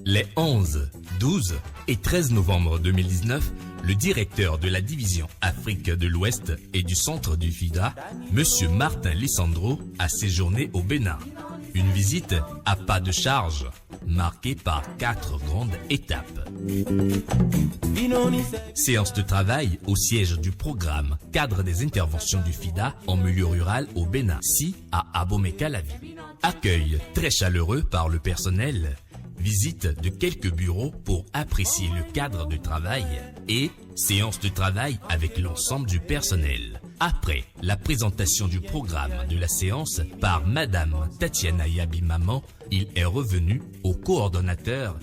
Les 11, 12 et 13 novembre 2019, le directeur de la division Afrique de l'Ouest et du centre du FIDA, M. Martin Lissandro, a séjourné au Bénin. Une visite à pas de charge, marquée par 4 grandes étapes. Séance de travail au siège du programme Cadre des interventions du FIDA en milieu rural au Bénin, si à Abomey-Calavi. Accueil très chaleureux par le personnel. Visite de quelques bureaux pour apprécier le cadre de travail et séance de travail avec l'ensemble du personnel. Après la présentation du programme de la séance par Madame Tatiana Yabimaman, il est revenu au coordonnateur,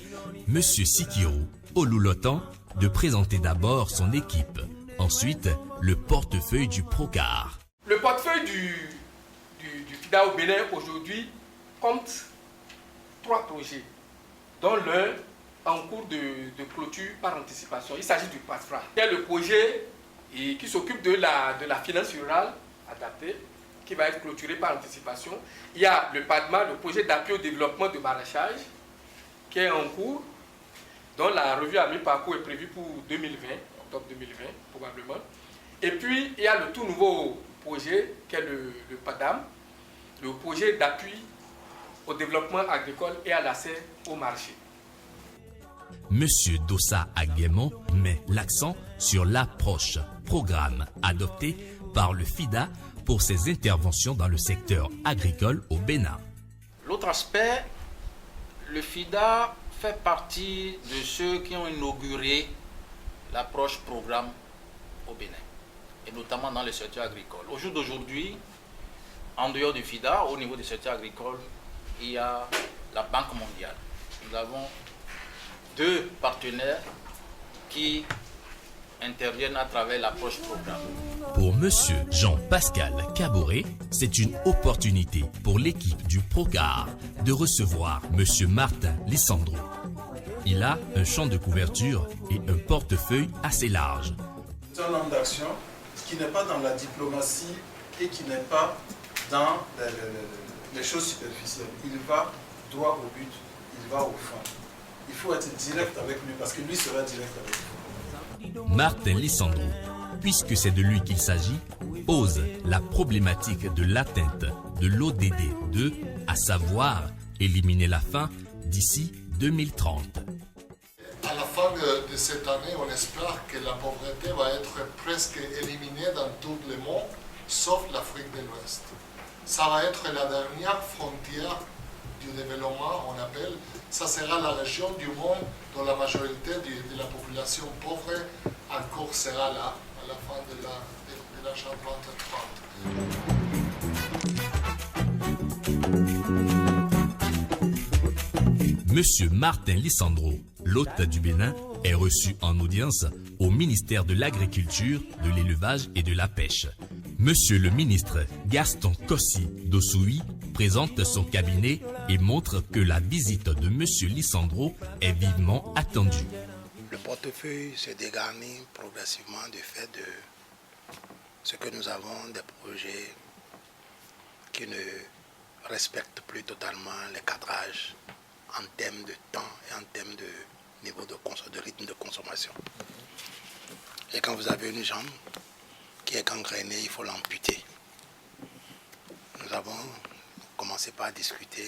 Monsieur Sikiru Olulotan, de présenter d'abord son équipe, ensuite le portefeuille du Procar. Le portefeuille du FIDA au Bénin aujourd'hui compte 3 projets, dont l'un en cours de clôture par anticipation. Il s'agit du PASFRA. Il y a le projet qui s'occupe de la finance rurale adaptée, qui va être clôturé par anticipation. Il y a le PADMA, le projet d'appui au développement de maraîchage, qui est en cours, dont la revue à mi-parcours est prévue pour 2020, octobre 2020 probablement. Et puis, il y a le tout nouveau projet, qui est le PADAM, le projet d'appui au développement agricole et à l'accès au marché. Monsieur Dossa Aguemon met l'accent sur l'approche programme adoptée par le FIDA pour ses interventions dans le secteur agricole au Bénin. L'autre aspect, le FIDA fait partie de ceux qui ont inauguré l'approche programme au Bénin, et notamment dans le secteur agricole. Au jour d'aujourd'hui, en dehors du FIDA, au niveau du secteur agricole, il y a la Banque mondiale. Nous avons 2 partenaires qui interviennent à travers l'approche programme. Pour M. Jean-Pascal Caboret, c'est une opportunité pour l'équipe du Procar de recevoir M. Martin Lissandro. Il a un champ de couverture et un portefeuille assez large. C'est un homme d'action qui n'est pas dans la diplomatie et qui n'est pas dans les choses superficielles. Il va droit au but, il va au fond. Il faut être direct avec lui parce que lui sera direct avec vous. Martin Lissandro, puisque c'est de lui qu'il s'agit, pose la problématique de l'atteinte de l'ODD 2, à savoir éliminer la faim d'ici 2030. À la fin de cette année, on espère que la pauvreté va être presque éliminée dans tout le monde, sauf l'Afrique de l'Ouest. Ça va être la dernière frontière du développement, on appelle. Ça sera la région du monde dont la majorité de la population pauvre encore sera là, à la fin de l'agenda 2030. Monsieur Martin Lissandro, l'hôte du Bénin, est reçu en audience au ministère de l'Agriculture, de l'Élevage et de la Pêche. Monsieur le ministre Gaston Kossi Dossoui présente son cabinet et montre que la visite de Monsieur Lissandro est vivement attendue. Le portefeuille se dégarnit progressivement du fait de ce que nous avons des projets qui ne respectent plus totalement les cadrages en termes de temps et en termes de niveau de rythme de consommation. Et quand vous avez une jambe qui est gangrénée, il faut l'amputer. Nous avons commencé par discuter.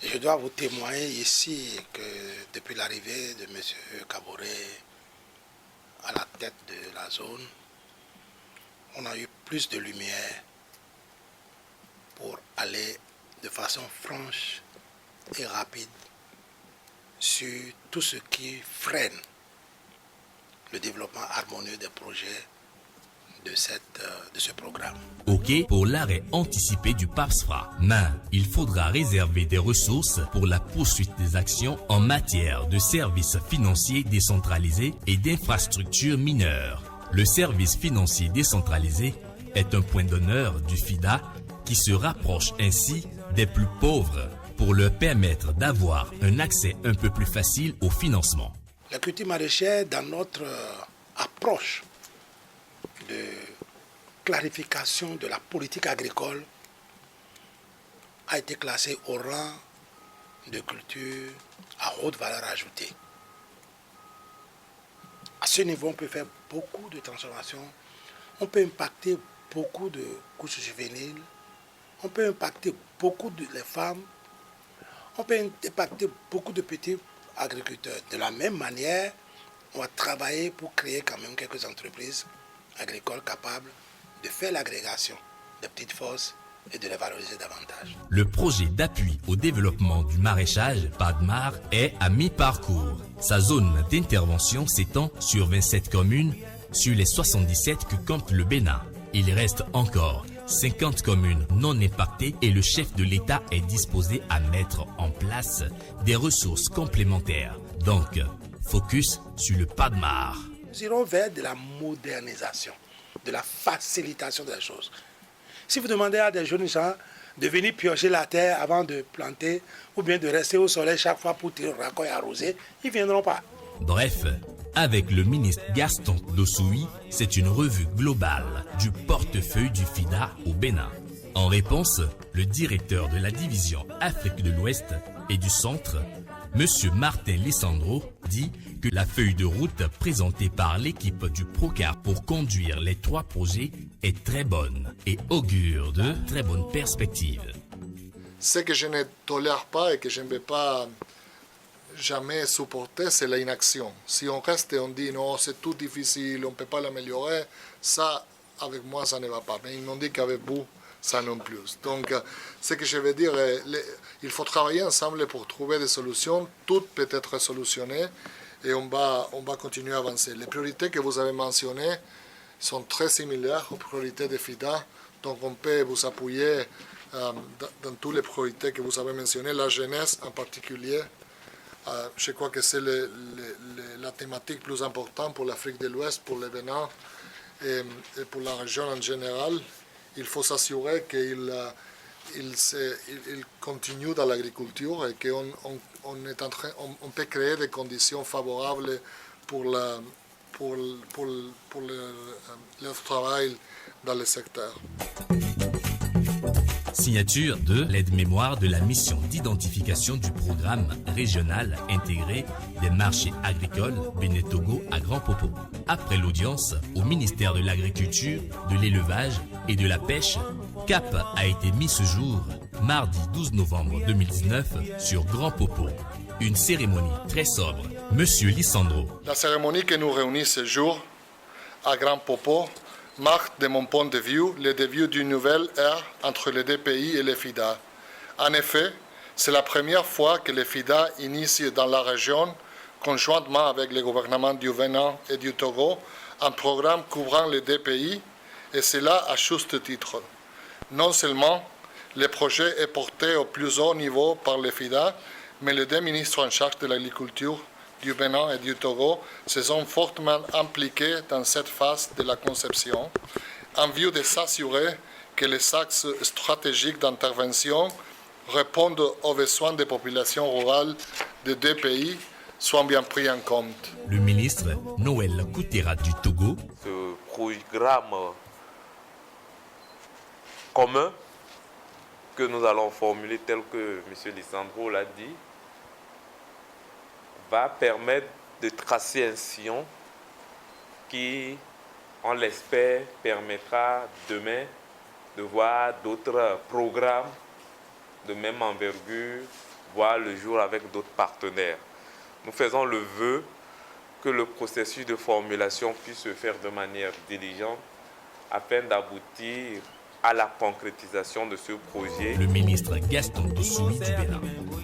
Et je dois vous témoigner ici que depuis l'arrivée de M. Caboret à la tête de la zone, on a eu plus de lumière pour aller de façon franche et rapide sur tout ce qui freine le développement harmonieux des projets de ce programme. OK pour l'arrêt anticipé du PASFRA, mais il faudra réserver des ressources pour la poursuite des actions en matière de services financiers décentralisés et d'infrastructures mineures. Le service financier décentralisé est un point d'honneur du FIDA qui se rapproche ainsi des plus pauvres pour leur permettre d'avoir un accès un peu plus facile au financement. La culture maraîchère, dans notre approche de clarification de la politique agricole, a été classé au rang de culture à haute valeur ajoutée. À ce niveau, on peut faire beaucoup de transformations. On peut impacter beaucoup de couches juvéniles. On peut impacter beaucoup de les femmes. On peut impacter beaucoup de petits agriculteurs. De la même manière, on va travailler pour créer quand même quelques entreprises agricoles capables de faire l'agrégation des petites fosses et de les valoriser davantage. Le projet d'appui au développement du maraîchage PADMAR est à mi-parcours. Sa zone d'intervention s'étend sur 27 communes sur les 77 que compte le Bénin. Il reste encore 50 communes non impactées et le chef de l'État est disposé à mettre en place des ressources complémentaires. Donc, focus sur le PADMAR. Nous irons vers de la modernisation, de la facilitation des choses. Si vous demandez à des jeunes gens de venir piocher la terre avant de planter ou bien de rester au soleil chaque fois pour tirer raccord et arroser, ils ne viendront pas. Bref, avec le ministre Gaston Dossoui, c'est une revue globale du portefeuille du FIDA au Bénin. En réponse, le directeur de la division Afrique de l'Ouest et du Centre, M. Martin Lissandro, dit que la feuille de route présentée par l'équipe du PROCAR pour conduire les 3 projets est très bonne et augure de très bonnes perspectives. Ce que je ne tolère pas et que je ne vais pas jamais supporter, c'est l'inaction. Si on reste et on dit non, c'est tout difficile, on ne peut pas l'améliorer, ça, avec moi, ça ne va pas. Mais ils m'ont dit qu'avec vous, ça non plus. Donc, ce que je veux dire, il faut travailler ensemble pour trouver des solutions. Tout peut être solutionné et on va continuer à avancer. Les priorités que vous avez mentionnées sont très similaires aux priorités de FIDA. Donc, on peut vous appuyer dans toutes les priorités que vous avez mentionnées, la jeunesse en particulier. Je crois que c'est la thématique plus importante pour l'Afrique de l'Ouest, pour le Bénin et pour la région en général. Il faut s'assurer qu'il continue dans l'agriculture et qu'on peut créer des conditions favorables pour le travail dans le secteur. Signature de l'aide-mémoire de la mission d'identification du programme régional intégré des marchés agricoles Bénin-Togo à Grand Popo. Après l'audience au ministère de l'Agriculture, de l'Élevage et de la Pêche, cap a été mis ce jour, mardi 12 novembre 2019, sur Grand Popo. Une cérémonie très sobre. Monsieur Lissandro. La cérémonie que nous réunit ce jour à Grand Popo marque, de mon point de vue, le début d'une nouvelle ère entre les 2 pays et les FIDA. En effet, c'est la première fois que les FIDA initient dans la région, conjointement avec le gouvernement du Bénin et du Togo, un programme couvrant les 2 pays, et cela à juste titre. Non seulement le projet est porté au plus haut niveau par les FIDA, mais les 2 ministres en charge de l'agriculture du Bénin et du Togo se sont fortement impliqués dans cette phase de la conception en vue de s'assurer que les axes stratégiques d'intervention répondent aux besoins des populations rurales des 2 pays soient bien pris en compte. Le ministre Noël Koutera du Togo. Ce programme commun que nous allons formuler tel que M. Lissandro l'a dit, va permettre de tracer un sillon qui, on l'espère, permettra demain de voir d'autres programmes de même envergure voir le jour avec d'autres partenaires. Nous faisons le vœu que le processus de formulation puisse se faire de manière diligente afin d'aboutir à la concrétisation de ce projet. Le ministre Gaston Dossoui du Bénin.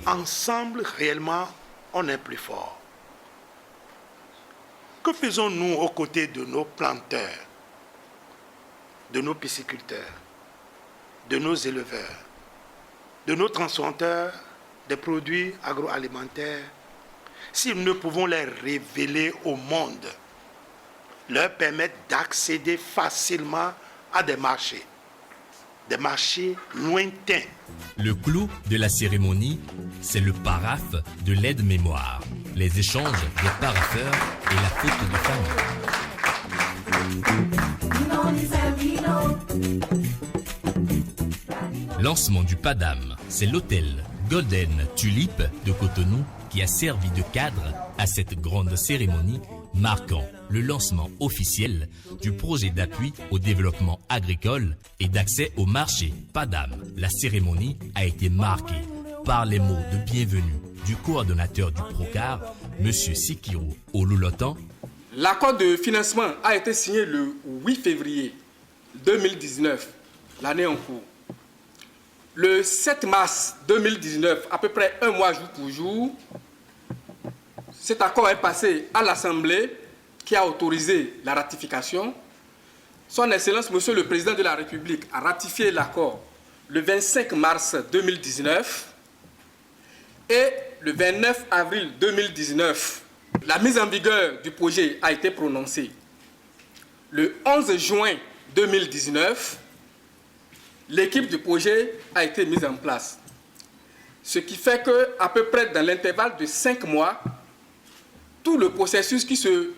Ensemble, réellement, on est plus fort. Que faisons-nous aux côtés de nos planteurs, de nos pisciculteurs, de nos éleveurs, de nos transformateurs des produits agroalimentaires, si nous ne pouvons les révéler au monde, leur permettre d'accéder facilement à des marchés lointains. Le clou de la cérémonie, c'est le paraphe de l'aide-mémoire, les échanges des parapheurs et la photo de famille. Lancement du PADAM, c'est l'hôtel Golden Tulip de Cotonou qui a servi de cadre à cette grande cérémonie marquant le lancement officiel du projet d'appui au développement agricole et d'accès au marché PADAM. La cérémonie a été marquée par les mots de bienvenue du coordonnateur du PROCAR, M. Sikiro Olulotan. L'accord de financement a été signé le 8 février 2019, l'année en cours. Le 7 mars 2019, à peu près un mois jour pour jour, cet accord est passé à l'Assemblée qui a autorisé la ratification. Son Excellence, Monsieur le Président de la République, a ratifié l'accord le 25 mars 2019 et le 29 avril 2019. La mise en vigueur du projet a été prononcée le 11 juin 2019. L'équipe du projet a été mise en place. Ce qui fait qu'à peu près dans l'intervalle de 5 mois, tout le processus qui se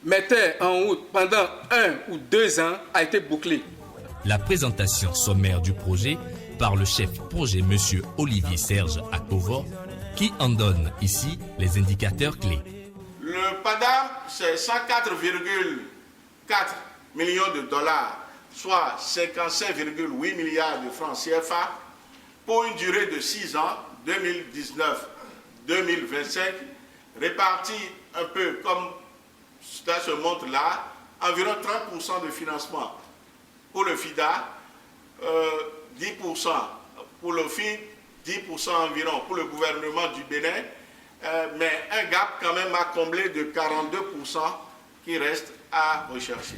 mettait en route pendant 1 ou 2 ans a été bouclé. La présentation sommaire du projet par le chef projet M. Olivier Serge Akovo, qui en donne ici les indicateurs clés. Le PADAM, c'est 104,4 millions de dollars, soit 57,8 milliards de francs CFA, pour une durée de 6 ans, 2019-2025, répartis un peu comme cela se montre là, environ 30% de financement pour le FIDA, 10% pour le FID, 10% environ pour le gouvernement du Bénin, mais un gap quand même à combler de 42% qui reste à rechercher.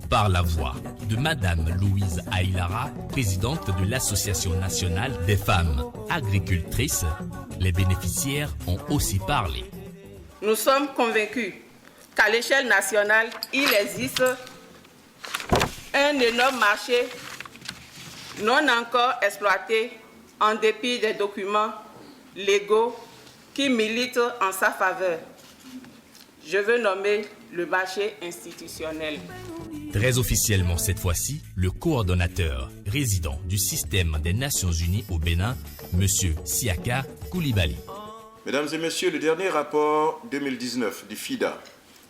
Par la voix de Madame Louise Aïlara, présidente de l'Association nationale des femmes agricultrices, les bénéficiaires ont aussi parlé. Nous sommes convaincus qu'à l'échelle nationale, il existe un énorme marché non encore exploité en dépit des documents légaux qui militent en sa faveur. Je veux nommer le marché institutionnel. Très officiellement cette fois-ci, le coordonnateur résident du système des Nations Unies au Bénin, M. Siaka Koulibaly. Mesdames et messieurs, le dernier rapport 2019 du FIDA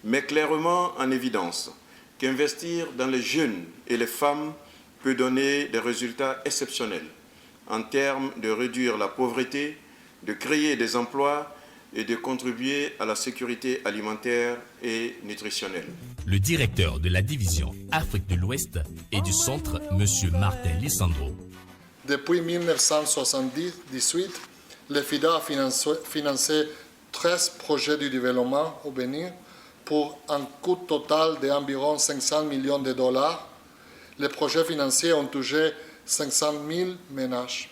met clairement en évidence qu'investir dans les jeunes et les femmes peut donner des résultats exceptionnels en termes de réduire la pauvreté, de créer des emplois et de contribuer à la sécurité alimentaire et nutritionnelle. Le directeur de la division Afrique de l'Ouest et du Centre, M. Martin Lissandro. Depuis 1978, le FIDA a financé 13 projets de développement au Bénin pour un coût total d'environ 500 millions de dollars. Les projets financiers ont touché 500 000 ménages.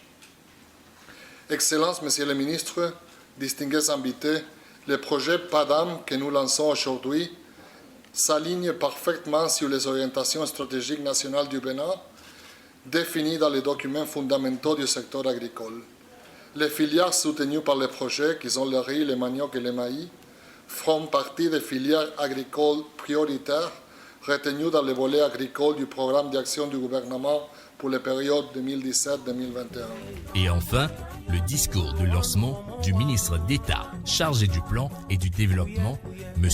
Excellences, Monsieur le Ministre, distingués invités, le projet PADAM que nous lançons aujourd'hui s'aligne parfaitement sur les orientations stratégiques nationales du Bénin définies dans les documents fondamentaux du secteur agricole. Les filières soutenues par le projet, qui sont le riz, le manioc et le maïs, font partie des filières agricoles prioritaires retenues dans le volet agricole du programme d'action du gouvernement pour la période 2017-2021. Et enfin, le discours de lancement du ministre d'État chargé du plan et du développement, M.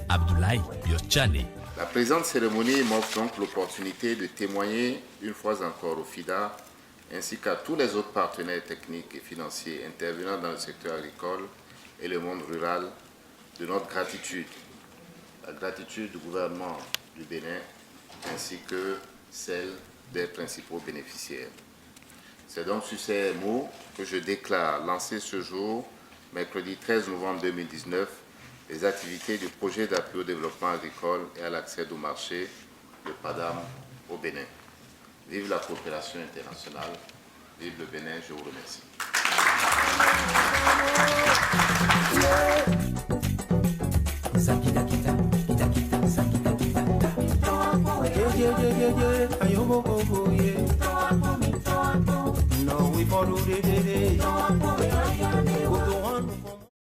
Abdoulaye Biotchane. La présente cérémonie m'offre donc l'opportunité de témoigner une fois encore au FIDA ainsi qu'à tous les autres partenaires techniques et financiers intervenant dans le secteur agricole et le monde rural de notre gratitude. La gratitude du gouvernement du Bénin ainsi que celle des principaux bénéficiaires. C'est donc sur ces mots que je déclare lancer ce jour, mercredi 13 novembre 2019, les activités du projet d'appui au développement agricole et à l'accès au marché, le PADAM, au Bénin. Vive la coopération internationale, vive le Bénin, je vous remercie. No, we follow the